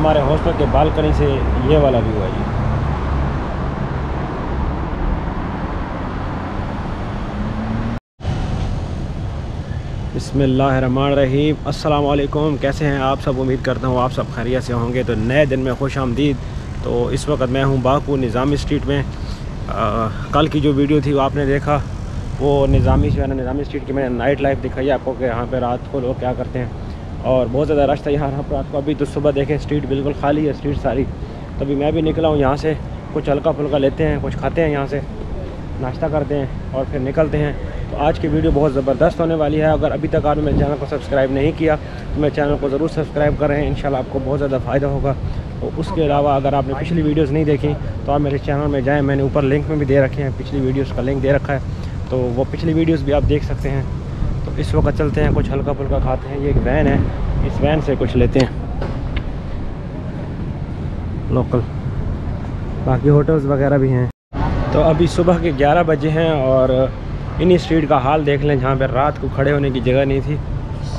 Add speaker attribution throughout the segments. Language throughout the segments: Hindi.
Speaker 1: हमारे हॉस्टल के बालकनी से ये वाला व्यू है जी। बिस्मिल्लाहिर्रहमानिर्रहीम। अस्सलाम वालेकुम। कैसे हैं आप सब? उम्मीद करता हूँ आप सब खैरियत से होंगे। तो नए दिन में खुश आमदीद। तो इस वक्त मैं हूँ बाकू निज़ामी स्ट्रीट में। कल की जो वीडियो थी वो आपने देखा, वो निज़ामी जो है ना, निज़ामी स्ट्रीट की मैंने नाइट लाइफ दिखाई आपको कि यहाँ पे रात को लोग क्या करते हैं। और बहुत ज़्यादा रश था यहाँ रात को। अभी तो सुबह देखें स्ट्रीट बिल्कुल खाली है, स्ट्रीट सारी। तो अभी मैं भी निकला हूँ यहाँ से, कुछ हल्का फुल्का लेते हैं, कुछ खाते हैं, यहाँ से नाश्ता करते हैं और फिर निकलते हैं। तो आज की वीडियो बहुत ज़बरदस्त होने वाली है। अगर अभी तक आपने मेरे चैनल को सब्सक्राइब नहीं किया तो मेरे चैनल को ज़रूर सब्सक्राइब करें, इंशाल्लाह आपको बहुत ज़्यादा फ़ायदा होगा। और उसके अलावा अगर आपने पिछली वीडियोस नहीं देखी तो आप मेरे चैनल में जाएं, मैंने ऊपर लिंक में भी दे रखे हैं, पिछली वीडियोस का लिंक दे रखा है, तो वो पिछली वीडियोस भी आप देख सकते हैं। तो इस वक्त चलते हैं, कुछ हल्का फुल्का खाते हैं। ये एक वैन है, इस वैन से कुछ लेते हैं लोकल, बाकी होटल्स वगैरह भी हैं। तो अभी सुबह के 11 बजे हैं और इन्हीं स्ट्रीट का हाल देख लें जहाँ पर रात को खड़े होने की जगह नहीं थी।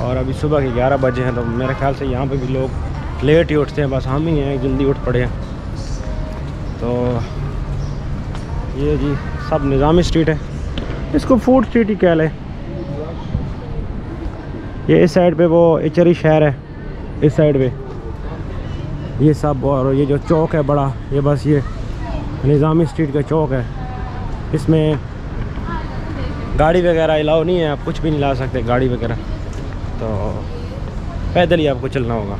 Speaker 1: और अभी सुबह के 11 बजे हैं, तो मेरे ख्याल से यहाँ पे भी लोग लेट ही उठते हैं, बस हम ही हैं जल्दी उठ पड़े हैं। तो ये जी सब निज़ामी स्ट्रीट है, इसको फूड स्ट्रीट ही कह लें। ये इस साइड पे वो इचरी शहर है, इस साइड पे ये सब। और ये जो चौक है बड़ा, ये बस ये निज़ामी स्ट्रीट का चौक है। इसमें गाड़ी वगैरह अलाउ नहीं है, आप कुछ भी नहीं ला सकते गाड़ी वगैरह, तो पैदल ही आपको चलना होगा।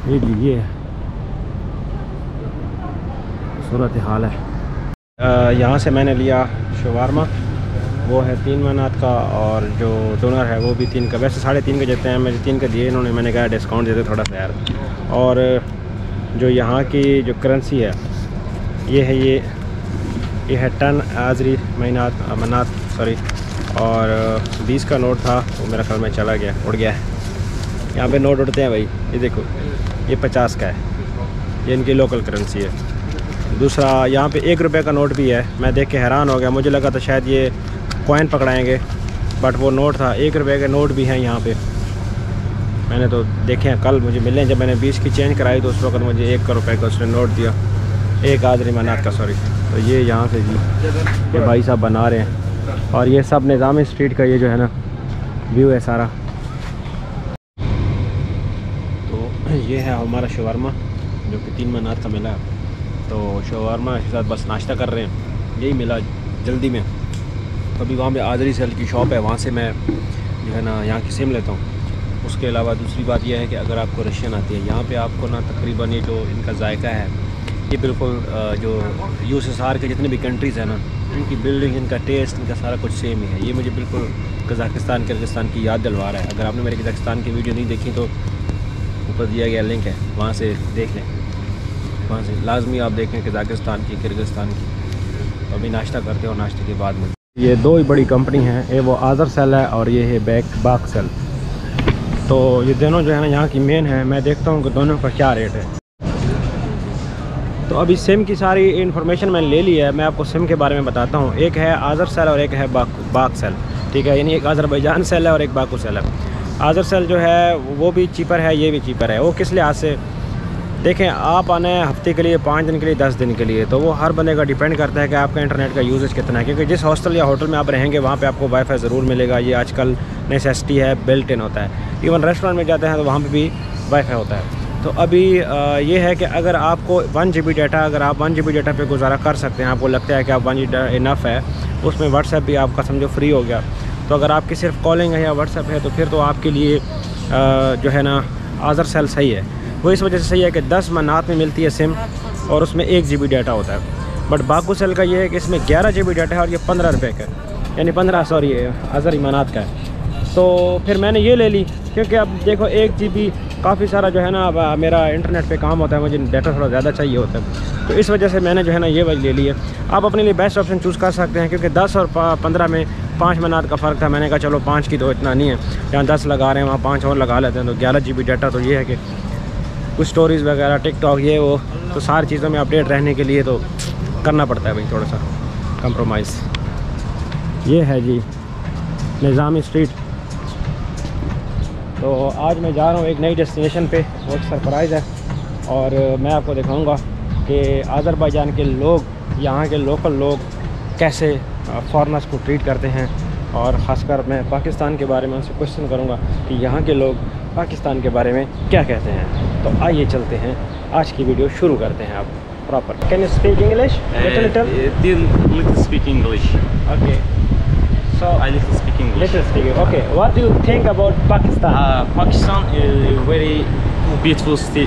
Speaker 1: ये जी ये सूरत हाल है। यहाँ से मैंने लिया शवारमा, वो है 3 मनात का, और जो डोनर है वो भी 3 का। वैसे 3.5 के देते हैं, मुझे 3 का दिए इन्होंने, मैंने कहा डिस्काउंट देते थोड़ा सा यार। और जो यहाँ की जो करेंसी है ये है, ये है 10 आज़री मनात सॉरी। और 20 का नोट था, वो मेरा ख्याल में चला गया, उड़ गया है। यहाँ पे नोट उड़ते हैं भाई, ये देखो, ये 50 का है, ये इनकी लोकल करेंसी है। दूसरा यहाँ पे 1 रुपये का नोट भी है, मैं देख के हैरान हो गया, मुझे लगा था शायद ये कॉइन पकड़ाएंगे, बट वो नोट था। 1 रुपये के नोट भी हैं यहाँ पे, मैंने तो देखे हैं, कल मुझे मिले। जब मैंने 20 की चेंज कराई तो उस वक्त मुझे 1 रुपये का उसने नोट दिया, 1 आज़री मनात का सॉरी। तो ये यहाँ से जी ये भाई साहब बना रहे हैं। और ये सब निज़ामी स्ट्रीट का ये जो है ना व्यू है सारा। तो ये है हमारा शवारमा जो कि 3 मनात का मिला। तो शवारमा के साथ बस नाश्ता कर रहे हैं, यही मिला जल्दी में। तो अभी वहाँ पे आज़री सेल की शॉप है, वहाँ से मैं जो है ना यहाँ की सिम लेता हूँ। उसके अलावा दूसरी बात यह है कि अगर आपको रशियन आती है, यहाँ पे आपको ना तकरीबन ये जो इनका जायका है ये बिल्कुल जो यूएसएसआर के जितने भी कंट्रीज़ हैं ना, इनकी बिल्डिंग, इनका टेस्ट, इनका सारा कुछ सेम ही है। ये मुझे बिल्कुल कज़ाकिस्तान किर्गिस्तान की याद दिलवा रहा है। अगर आपने मेरे कज़ाकिस्तान की वीडियो नहीं देखी तो ऊपर दिया गया लिंक है, वहाँ से देख लें, वहाँ से लाजमी आप देखें कज़ाकिस्तान की, किर्गिस्तान की। तो अभी नाश्ता करते हैं और नाश्ते के बाद में ये 2 ही बड़ी कंपनी हैं, ये वो आज़र सेल है और ये है बाक सेल। तो ये दोनों जो है ना यहाँ की मेन है। मैं देखता हूँ कि दोनों का क्या रेट है। तो अभी सिम की सारी इन्फॉर्मेशन मैंने ले ली है, मैं आपको सिम के बारे में बताता हूँ। एक है आज़र सेल और एक है बाक सेल, ठीक है। यानी एक अज़रबैजान सेल है और एक बाकू सेल है। आज़र सेल जो है वो भी चीपर है, ये भी चीपर है। वो किस लिहाज से देखें, आप आने हैं हफ्ते के लिए, 5 दिन के लिए, 10 दिन के लिए, तो वो हर बंदे का डिपेंड करता है कि आपका इंटरनेट का यूजेज कितना है। क्योंकि जिस हॉस्टल या होटल में आप रहेंगे वहाँ पे आपको वाईफाई ज़रूर मिलेगा, ये आजकल नेसेसिटी है, बिल्ट इन होता है। इवन रेस्टोरेंट में जाते हैं तो वहाँ पे भी वाईफाई होता है। तो अभी ये है कि अगर आपको 1 GB डाटा, अगर आप 1 GB डाटा पे गुजारा कर सकते हैं, आपको लगता है कि आप 1 GB डाटा इनफ है, उसमें व्हाट्सएप भी आपका समझो फ्री हो गया, तो अगर आपकी सिर्फ कॉलिंग है या व्हाट्सएप है तो फिर तो आपके लिए जो है ना आज़र सेल सही है। वो इस वजह से सही है कि 10 मनात में मिलती है सिम और उसमें 1 GB डाटा होता है। बट बाकू सेल का ये है कि इसमें 11 GB डाटा है और ये 15 रुपये का, यानी 15 सॉरी आज़री मनात का है। तो फिर मैंने ये ले ली, क्योंकि अब देखो 1 GB काफ़ी सारा जो है ना, अब मेरा इंटरनेट पे काम होता है, मुझे डाटा थोड़ा ज़्यादा चाहिए होता है, तो इस वजह से मैंने जो है ना ये वाली ले ली है। आप अपने लिए बेस्ट ऑप्शन चूज़ कर सकते हैं, क्योंकि 10 और 15 में 5 मनात का फ़र्क था। मैंने कहा चलो 5 की तो इतना नहीं है, जहाँ 10 लगा रहे हैं वहाँ 5 और लगा लेते हैं, तो 11 GB डाटा। तो ये है कि कुछ स्टोरीज़ वगैरह, टिकटॉक, ये वो, तो सारी चीज़ों में अपडेट रहने के लिए तो करना पड़ता है भाई थोड़ा सा कंप्रोमाइज़। ये है जी निज़ामी स्ट्रीट, तो आज मैं जा रहा हूँ एक नई डेस्टिनेशन पे, बहुत सरप्राइज़ है। और मैं आपको दिखाऊंगा कि आज़रबाईजान के लोग, यहाँ के लोकल लोग कैसे फॉरेनर्स को ट्रीट करते हैं। और ख़ासकर मैं पाकिस्तान के बारे में उनसे क्वेश्चन करूँगा कि यहाँ के लोग पाकिस्तान के बारे में क्या कहते हैं। तो आइए चलते हैं, आज की वीडियो शुरू करते हैं। आप proper can you speak English?
Speaker 2: Little speak English.
Speaker 1: Okay, so
Speaker 2: I little speak English.
Speaker 1: little speak. Okay, what do you think about Pakistan?
Speaker 2: Pakistan is a very beautiful city.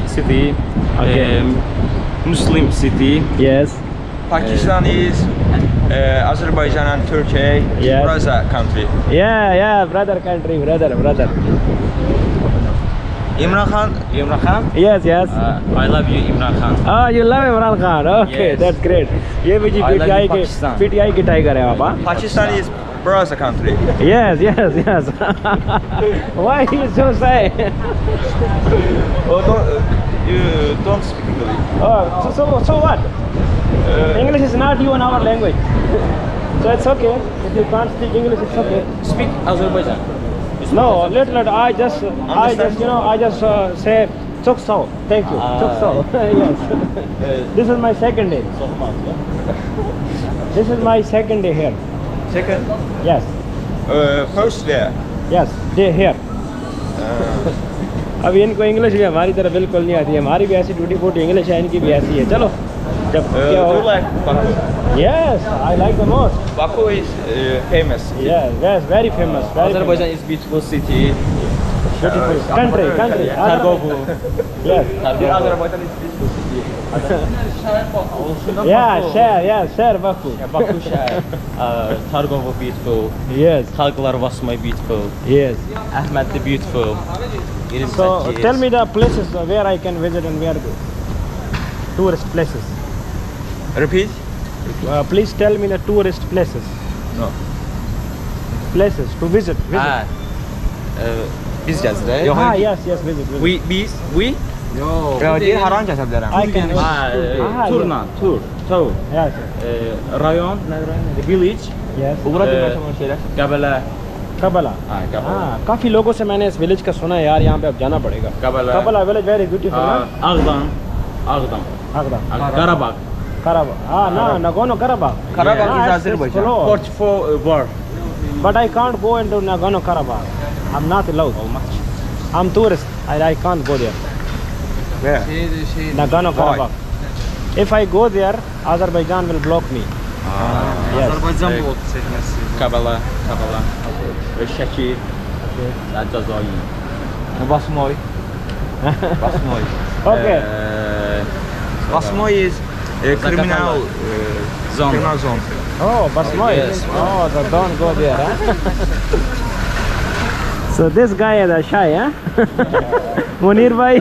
Speaker 1: Okay.
Speaker 2: Muslim city.
Speaker 1: Yes.
Speaker 3: Pakistan is Azerbaijan and Turkey,
Speaker 1: Yes.
Speaker 3: brother country.
Speaker 1: Yeah, brother country, brother.
Speaker 3: Imran Khan,
Speaker 2: Imran Khan.
Speaker 1: Yes.
Speaker 2: I love you, Imran Khan.
Speaker 1: Oh, you love Imran Khan. Okay,
Speaker 2: Yes.
Speaker 1: that's great. ये भी जी
Speaker 2: I love
Speaker 1: PTI
Speaker 2: you,
Speaker 1: के
Speaker 2: Pakistan.
Speaker 1: टाइगर है पापा.
Speaker 3: Pakistan is brother country.
Speaker 1: Yes. Why he is so sad?
Speaker 3: You don't speak English.
Speaker 1: Oh, so what? English is not even our language. So it's okay. If you can't speak English, it's okay.
Speaker 2: Speak Azerbaijan.
Speaker 1: No, little. I just say çok sağ ol. Thank you. Çok sağ ol. Yes. This is my second day. This is my second day here.
Speaker 3: Second,
Speaker 1: Yes.
Speaker 3: first there.
Speaker 1: Yes. Day here. अब इनको इंग्लिश भी हमारी तरह बिल्कुल नहीं आती है। हमारी भी ऐसी टूटी फूटी इंग्लिश है, इनकी भी ऐसी है। चलो जब
Speaker 3: Do you like Baku?
Speaker 1: Yes, I like the most.
Speaker 3: Baku is famous.
Speaker 1: Yes, very famous. Very
Speaker 2: Azerbaijan is beautiful city.
Speaker 1: beautiful country.
Speaker 2: Targovu.
Speaker 1: Yes.
Speaker 3: Azerbaijan is beautiful city.
Speaker 1: Share Baku.
Speaker 2: Baku şehir. Targovu beautiful.
Speaker 1: Yes.
Speaker 2: Khalqlar Vasmay beautiful.
Speaker 1: Yes.
Speaker 2: Ahmed the beautiful.
Speaker 1: So tell me the places where I can visit and where go. Tourist places.
Speaker 3: Repeat.
Speaker 1: Please tell me the tourist places.
Speaker 3: No.
Speaker 1: Places to visit.
Speaker 3: Biz gəzirək.
Speaker 1: Yes, visit.
Speaker 2: We?
Speaker 3: Yox, deyir hər an gəzə bilərəm.
Speaker 1: I can.
Speaker 2: Tour.
Speaker 1: Yes.
Speaker 2: Rayon, the village.
Speaker 1: Yes.
Speaker 3: Uğra bilməyəm o şeylər.
Speaker 2: Qəbələ.
Speaker 1: कबला. हाँ, काफ़ी लोगों से मैंने इस विलेज का सुना है यार, यहाँ पे अब जाना पड़ेगा. Qabala village very beautiful.
Speaker 2: Ağdam. Qarabağ.
Speaker 1: Nagorno-Karabakh.
Speaker 3: Karabakh is Azerbaijan.
Speaker 2: 44 war.
Speaker 1: But I can't go into Nagorno-Karabakh. I'm not allowed. I'm tourist. I can't go there.
Speaker 3: Where?
Speaker 1: Nagorno-Karabakh. If I go there, Azerbaijan will block me. Yes.
Speaker 3: Azərbaycan blok çəkməsi.
Speaker 2: Qəbələ. Şəkir. Cəzair.
Speaker 3: Basmoy.
Speaker 1: Okay.
Speaker 3: Basmoy is criminal
Speaker 2: Zone.
Speaker 1: Oh, Basmoy.
Speaker 2: Yes.
Speaker 1: Oh, so don't go there. Huh? So this guy is a shy, huh? Munir bhai.